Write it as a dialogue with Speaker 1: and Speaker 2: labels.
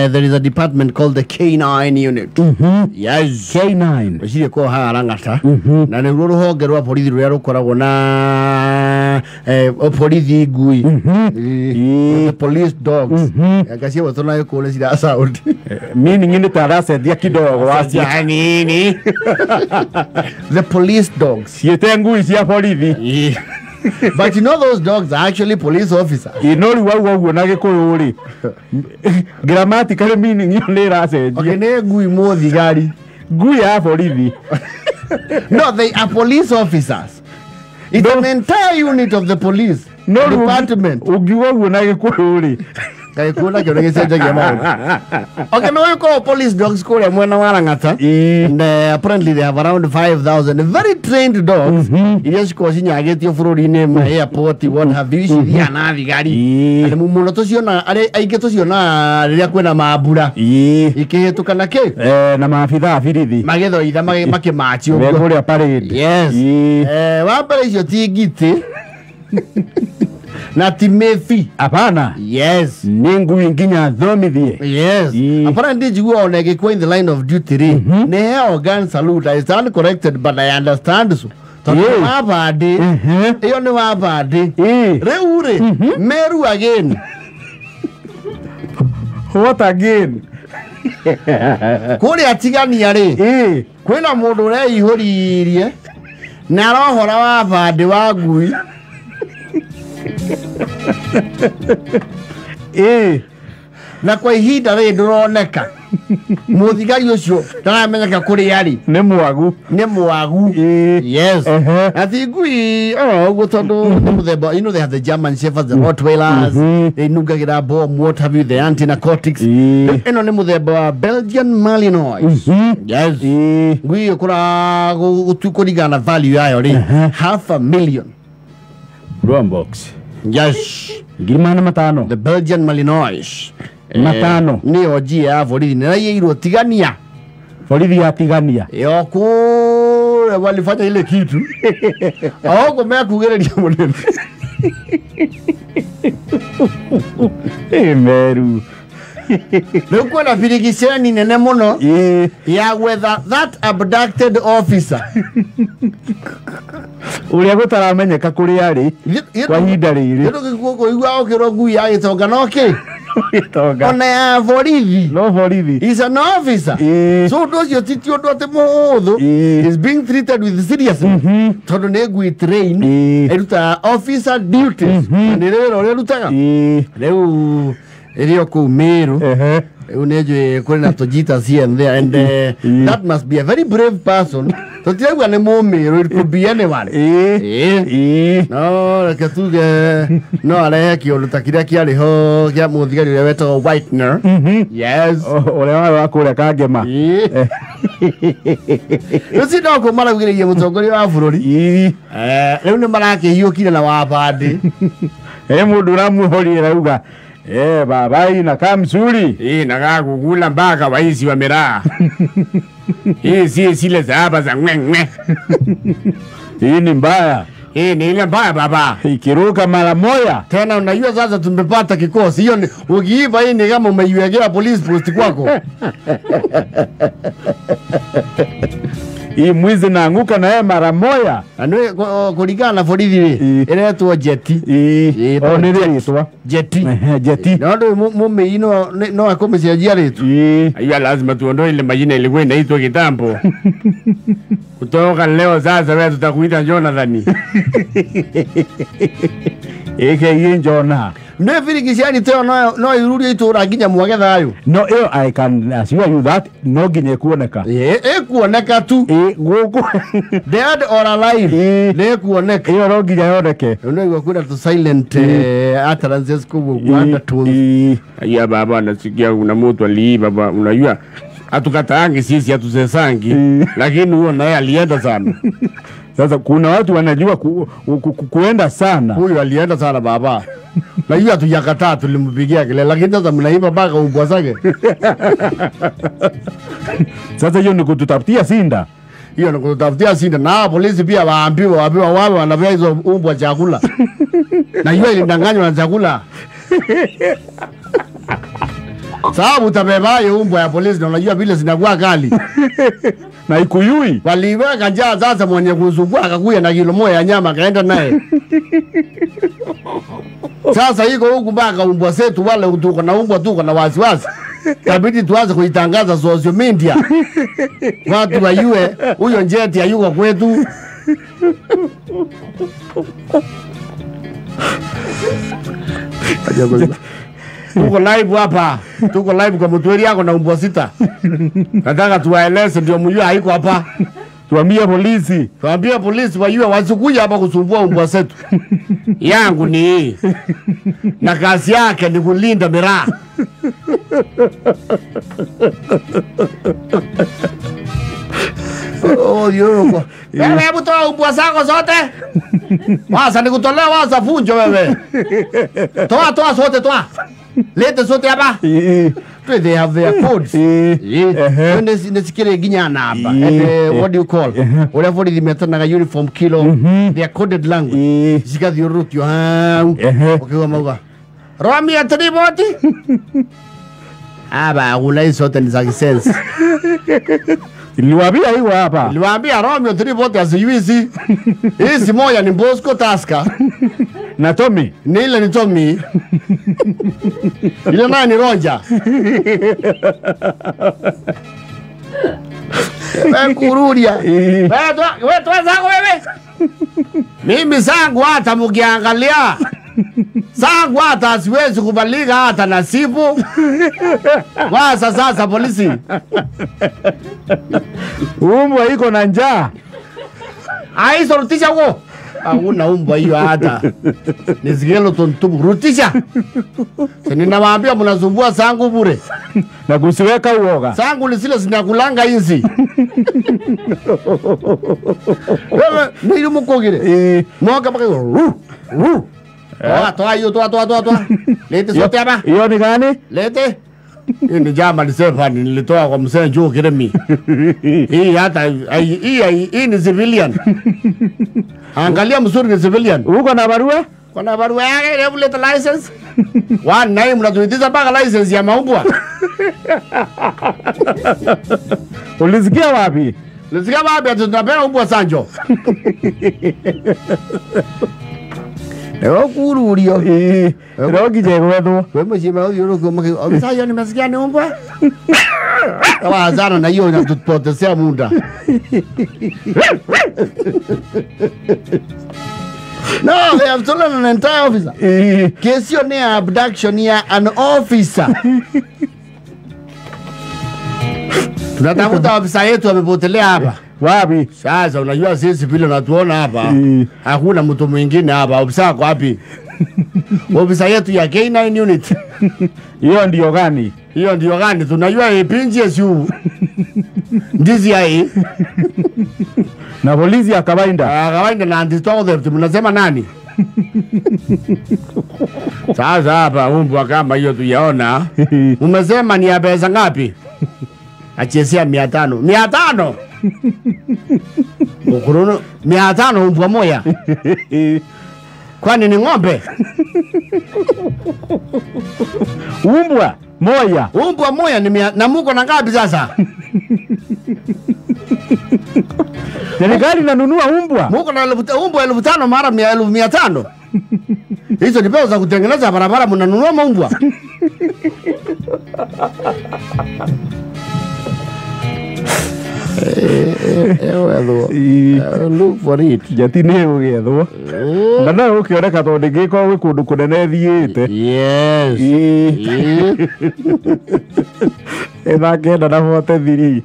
Speaker 1: there is a department called the K9 unit. Yes.
Speaker 2: K9.
Speaker 1: Bashiri ko harangata. Na ne ruruhonge rwa borithi ruria rukoragwo na borithi ngui. The police dogs. Akacia watona yuko sida sound.
Speaker 2: Meaning in tarasa dia kidogo wasia
Speaker 1: nini. The police dogs.
Speaker 2: Yete ngui sia borithi.
Speaker 1: But you know those dogs are actually police officers.
Speaker 2: You know what na gikuyuri. Grammatically meaning you lera said.
Speaker 1: Okay, ne ngui mo thigari.
Speaker 2: Ngui ya borithi.
Speaker 1: No, they are police officers. It's an entire unit of the police department.
Speaker 2: Ugiwa na gikuyuri.
Speaker 1: Okay, now you call police dogs call mwena warangata. And apparently they have around 5,000 very trained dogs. Yes, cause in get your fruit in airport, you won't have this. And Mumotoziona, I get to Siona, Riaquena Mabura. Ike to Kanake.
Speaker 2: Namafida, Fidi.
Speaker 1: Magedo, Idamaki Machu. Yes. What is your tea gite? Nati mefi
Speaker 2: apana.
Speaker 1: Yes.
Speaker 2: Ningu inginya dhomidhie.
Speaker 1: Yes. Apparently you are like in the line of duty. Ne organ salute. I stand corrected, but I understand so. Wabadi. Eyone wabadi. Reure. Meru again.
Speaker 2: What again?
Speaker 1: Kuri Tigania Meru. Kwena modore ihori irie. Na rohora wabadi wa ngui. Na kwa ihinda ri nduroneka muthigari ucio ndaramenyeka kuri yari
Speaker 2: ni mwagu
Speaker 1: yes ati ngui uguo tondu muthemba you know they have the German shepherds, the Rottweilers, they nugagira bomb, what have you, the anti-narcotics. Ino ni muthemba wa Belgian Malinois. Yes. Ngui ukura gutukurigana value yayo ri $500,000
Speaker 2: Rombox.
Speaker 1: Yes.
Speaker 2: Gimana matano.
Speaker 1: The Belgian Malinois.
Speaker 2: Matano.
Speaker 1: Ni oji ya borithi na yeiro Tigania.
Speaker 2: Borithi ya Tigania.
Speaker 1: Yoko walifanya ile kitu. Hawako mekugereria munene.
Speaker 2: Meru.
Speaker 1: Loko na birigisheni nene muno. Ya whether that abducted officer.
Speaker 2: Uria gutaramenyeka kuri ari kwa hinda riri.
Speaker 1: Giko igwa okiro ngui ya itonga noke.
Speaker 2: Itonga.
Speaker 1: Ona ya borithi.
Speaker 2: No borithi.
Speaker 1: He's an officer. So does your titio dote modo is being treated with seriousness. Tondo ne ngui train eruta officer duties. Ni rero rutaga. Leo Erio ku Meru. Uneje kwena tojita here and there, and that must be a very brave person. So tell you mo Meru, it could be anyone. No, katuge no ale ki olutakira ki ali ho ya muthigari weto whitener. Yes.
Speaker 2: Ole wa kure kagema.
Speaker 1: Usi no ko mara gire ye mutongori wa bururi. Leo ni marake hiokire na wabandi.
Speaker 2: Mundu ramuhori rauga baba ina kamzuri.
Speaker 1: Na gagugula mpaka waizi wa miraa. Si zile za hapa za ngwe.
Speaker 2: Hii ni mbaya.
Speaker 1: Ni ile mbaya baba.
Speaker 2: Ikiruka mara moja.
Speaker 1: Tena unajua sasa tumepata kikosi. Hiyo ni ukiiba hii ni kama umeiwekea police post kwako.
Speaker 2: Hii mwizi naanguka na yeye mara moja.
Speaker 1: Anwe kulingana na borithi iretwo jeti.
Speaker 2: Oniretwa
Speaker 1: jeti.
Speaker 2: Jeti.
Speaker 1: Ndio mume ino no akomeshaji letu. Hiyo lazima tuondoe ile majina ilikuwa inaitwa kitambo. Kutoka leo sasa wewe tutakuita Jonathan.
Speaker 2: Eke Jonah.
Speaker 1: No virigishani teo no iruri itura nginya mwagetha ayo.
Speaker 2: No I can assure you that no nginya kuoneka.
Speaker 1: Kuoneka tu.
Speaker 2: Guku
Speaker 1: dead or alive. Ne kuoneka.
Speaker 2: Iyo no nginya yoneke.
Speaker 1: No igwa kuna to silent utterances kubwa wanda tu. Ya baba nasikia una mtu ali baba unajua atukataangi sisi hatusesangi lakini huo naye alienda sana.
Speaker 2: Sasa kuna watu wanajua kuenda sana.
Speaker 1: Huyu alienda sana baba. Na hiyo hatujakataa tulimpigia kile lakini sasa mnaiba mpaka umbwa zake.
Speaker 2: Sasa hiyo ni kututafutia sinda.
Speaker 1: Hiyo ni kututafutia sinda na polisi pia waambiwa wao wanavya hizo umbwa chakula. Na hiyo ilidanganywa na chakula. Sababu utabeba hiyo umbwa ya polisi na unajua vile zinakuwa kali.
Speaker 2: Na ikuyui.
Speaker 1: Waliweka njaa sasa mwenye kuzugua akakuya na kilo moja ya nyama akaenda naye. Sasa iko huku mpaka umbwa zetu wale utuko na umbwa tuko na wasiwasi. Kabidi tuanze kuitangaza social media. Watu wajue huyo njeti hayuko kwetu. Tuko live hapa. Tuko live kwa mtueli yako na umbwa sita. Nataka tuwaeleze ndio mjue haiko hapa.
Speaker 2: Tuambie polisi.
Speaker 1: Tuambie polisi wajue wasikuja hapa kusumbua umbwa zetu. Yangu ni hii. Na kazi yake ni kulinda miraa. Oh, yoko. Wewe hebu toa umbwa zako zote. Wasa nikutolea wasa funjo wewe. Toa zote toa. Lete zote hapa. They have their codes. When they ginyana hapa. What do you call? Whatever they metana uniform kilo. They are coded language. Zika the root you hang. Okay, wamaga. Romi atriboti. Aba ulai zote ni za kisense.
Speaker 2: Niliwaambia hiyo hapa.
Speaker 1: Niliwaambia Romeo 3 vote asijuizi. Hizi moja ni Bosco Taska.
Speaker 2: Na Tommy.
Speaker 1: Ni ile ni Tommy. Ile naye ni Ronja. Kurudia. Wewe zako wewe. Mimi zangu hata mkiangalia. Zangu hata siwezi kubalika hata nasibu. Wasa sasa polisi.
Speaker 2: Umbwa iko na njaa.
Speaker 1: Aiso rutisha huko. Hakuna umbwa hiyo hata. Nisigelo tontubu rutisha. Ninawaambia mnasumbua zangu bure.
Speaker 2: Na kusiweka uoga.
Speaker 1: Zangu ni zile zinakulanga hizi. Wewe ndio mkogire. Mwoga paka. Toa hiyo toa. Lete zote hapa.
Speaker 2: Hiyo ni gani?
Speaker 1: Lete. Hii ni jama nisefani nilitoa kwa msee Joe Kiremi. Hii hata hii ni civilian. Angalia mzuri ni civilian.
Speaker 2: Uko na barua?
Speaker 1: Kuna barua yake hebu leta license. Naye mnatuitiza mpaka license ya maumbwa.
Speaker 2: Ulisikia wapi?
Speaker 1: Ulisikia wapi tunapea umbwa Sanjo? Ewa kurudio.
Speaker 2: Ewa kijegwedo.
Speaker 1: Wewe mshima yoro kama sasa nimesikia ni umbwa. Wazana na hiyo inatupotezea muda. No, they have stolen an entire officer. Kesi ni abduction ya an officer. Tunatafuta ofisa yetu amepotelea hapa.
Speaker 2: Wapi?
Speaker 1: Sasa unajua sisi vile natuona hapa. Hakuna mtu mwingine hapa. Ofisa wako wapi? Ofisa yetu ya K9 unit.
Speaker 2: Hiyo ndio gani?
Speaker 1: Hiyo ndio gani? Tunajua ipinje siu. Ndizi hai.
Speaker 2: Na polisi ya kawaida.
Speaker 1: Kawaida na antitothe mnasema nani? Sasa hapa umbwa kama hiyo tuyaona. Umesema ni ya pesa ngapi? Achezea 500. 500. Mkuruno 500 umbwa moja. Kwani ni ng'ombe?
Speaker 2: Umbwa moja.
Speaker 1: Umbwa moja ni na muko na ngapi sasa?
Speaker 2: Serikali inanunua umbwa.
Speaker 1: Muko na umbwa 1500 mara 1500. Hizo ni pesa za kutengeneza barabara mnanunua umbwa. Look for it.
Speaker 2: Jatine ugethwo. Ngana ukioneka tondu ngiko gwi kundu kunene thiite.
Speaker 1: Yes.
Speaker 2: Ena kenda na hote thiri.